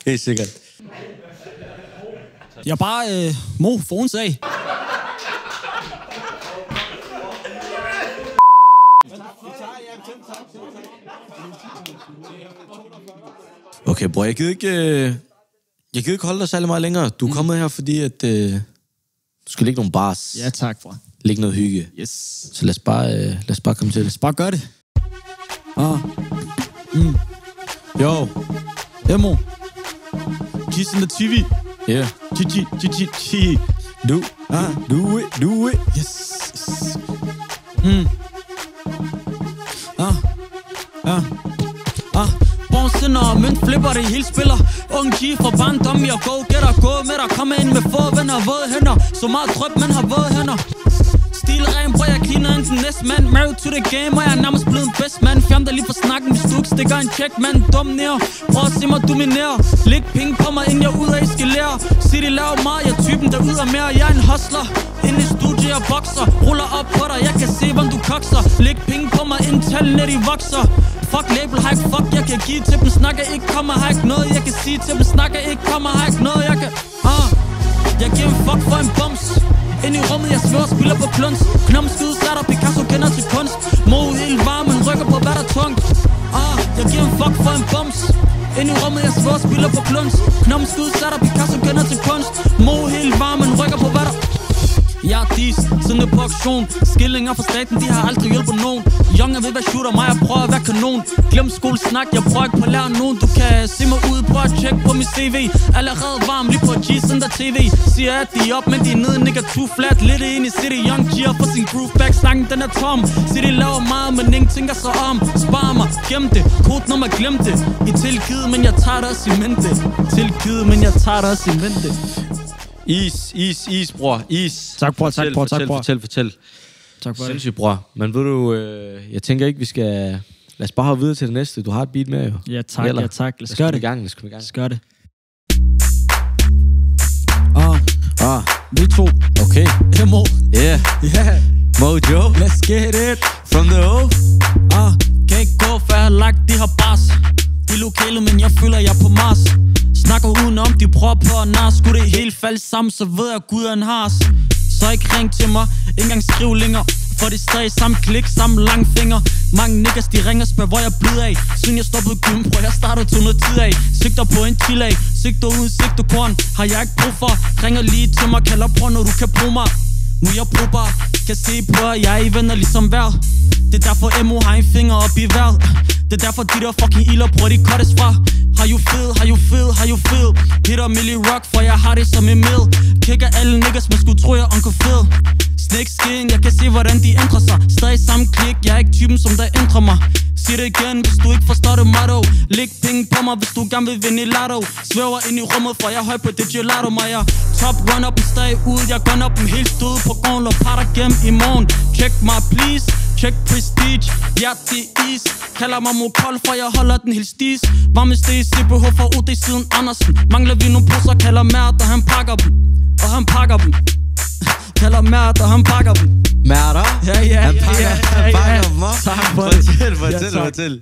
Helt sikkert. Jeg er bare Mo for en sag. Okay, bror, jeg gider ikke holde dig særlig meget længere. Du er kommet her, fordi at du skal lægge nogle bars. Ja, tak, bror. Lægge noget hygge. Yes. Så lad os bare komme til det. Lad os bare gøre det. Jo. Mo. Kiss in the TV. Yeah. G. Do it. Yes. Bronsen og mønt flipper, det hele spiller. Ung G for barndom, jeg go-getter. Gå med dig, komme ind med få venner. Våde hænder, så meget drøb, men har våde hænder. Stilren, bror, jeg cleaner ind til næste mand. Married to the game, og jeg er nærmest blevet en best man. Fjern dig lige for snakken, hvis du ikke stikker en check, mand. Dum nær, prøv at se mig dominere. Læg penge på mig, inden jeg ud af eskalere. Sig de laver meget, jeg er typen, der ud af mere. Jeg er en hustler, inde i studiet og bokser. Ruller op på dig, jeg kan se, hvordan du kokser. Læg penge på mig, inden tallene de vokser. Fuck label hack, fuck jeg kan give til dem. Snakker ikke, kommer har ikke noget, jeg kan sige til dem. Snakker ikke, kommer har ikke noget, jeg kan jeg giver en fuck for en bums. Ind i rummet, jeg svær spiller på kluns. Knopskud, sætter Picasso, kender til kunst. Mo helt varmen, rykker på hvad der er tungt. Jeg giver en fuck for en bums. Ind i rummet, jeg svær spiller på kluns. Knopskud, sætter Picasso, kender til kunst. Mo helt varmen, rykker på hvad der. Jeg er dis, sådan på auktion. Skillinger fra staten, de har aldrig hjulpet nogen. Young er ved at shooter mig, jeg prøver at være kanon. Glem skolesnak, jeg prøver ikke på at lære nogen. Du kan se mig ud, prøv at tjekke på mit CV. Allerede varm, lige på G-Center TV. Siger at de er op, men de er nede, nigga too flat. Lidt ind i City, Young G for sin groove back. Snakken den er tom, City laver meget, men ingen tænker sig om. Spar mig, gem det, kodenummer glem det. I tilgivet, men jeg tager det også i mente. Tilgivet, men jeg tager det også i mente. Is, bror. Is. Tak, bror. Fortæl. Tak for sindssygt, bror. Men ved du, jeg tænker ikke, vi skal... Lad os bare hoppe videre til det næste. Du har et beat med, jo. Ja, tak. Lad os gøre det. Lad os gøre det. Vi to. Okay. Mo. Yeah. Mojo. Let's get it. From the O. Kan ikke gå, for jeg har lagt de her bars. I lokalet, men jeg føler, jeg er på Mars. Snakker udenom, de prøver på at narre. Skulle det helt falde sammen, så ved jeg, at Gud er en hars. Så ikke ring til mig, ikke engang skriv længere. For det stadig samme klik, samme lang finger. Mange niggas, de ringer og spørger, hvor jeg er blevet af. Siden jeg stoppede gym, prøv jeg startede til noget tid af. Sigter på en tillag, sigter uden sigtekorn. Har jeg ikke brug for, ringer lige til mig. Kalder bror, når du kan bruge mig. Nu er jeg brugbar, kan se på, at jeg er i venner ligesom vejr. Det er derfor Mo har en finger op i vejret. Det er derfor de der fucking ilder, bror, de cuttes fra. How you feel? Hitter Millie Rock, for jeg har det som en mill. Kigger alle niggas, man skulle tro jeg Uncle Phil. Snake skin, jeg kan se hvordan de ændrer sig. Stadig samme klik, jeg er ikke typen som der ændrer mig. Sig det igen, hvis du ikke forstår det motto. Læg penge på mig, hvis du gerne vil vinde i lotto. Svæver ind i rummet, for jeg er høj på det gelato. Mig jeg top runner dem stadig ud. Jeg gunner dem helt stød på gården. Lå parter gennem i morgen. Check mig please, check prestige. Ja, det er is. Kalder mig Mokol, for jeg holder den helt stis. Varme sted, CPH for UD siden Andersen. Mangler vi nogle poser, kalder Mærter, han pakker dem. Og han pakker dem. Kalder Mærter, han pakker dem. Mærter? Ja. Han pakker dem, Tak for det. Fortæl.